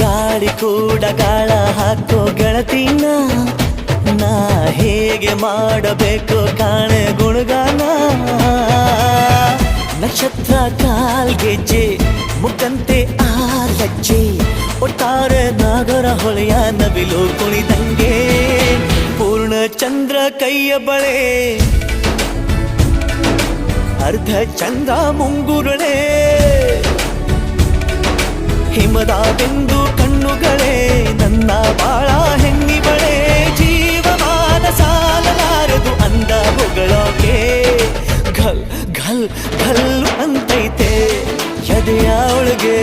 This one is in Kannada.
ಗಾಳಿ ಕೂಡ ಗಾಳ ಹಾಕೋ ಗೆಳತಿನ ನಾ ಹೇಗೆ ಮಾಡಬೇಕು ಕಾಣೆ ಗುಣಗಾನ ನಕ್ಷತ್ರ ಕಾಲ್ಗೆಜ್ಜೆ ಮುಖಂತೆ ಆಲಜ್ಜೆ ಒಟ್ಟಾರೆ ನಾಗರ ಹೊಳೆಯ ನವಿಲು ಕುಣಿದಂಗೆ ಪೂರ್ಣ ಚಂದ್ರ ಕೈಯ ಬಳೆ ಅರ್ಧ ಚಂದ್ರ ಮುಂಗುರುಳೆ ಹಿಮದ ಬಿಂದು ಕಣ್ಣುಗಳೇ ನನ್ನ ಬಾಳ ಹೆಣ್ಣಿಬಳೆ ಜೀವಮಾನ ಸಾಲಲಾರದು ಅಂದ ಹೊಗಳೋಕೆ ಘಲ್ ಘಲ್ ಘಲ್ ಅಂತೈತೆ ಎದೆಯ ಒಳಗೆ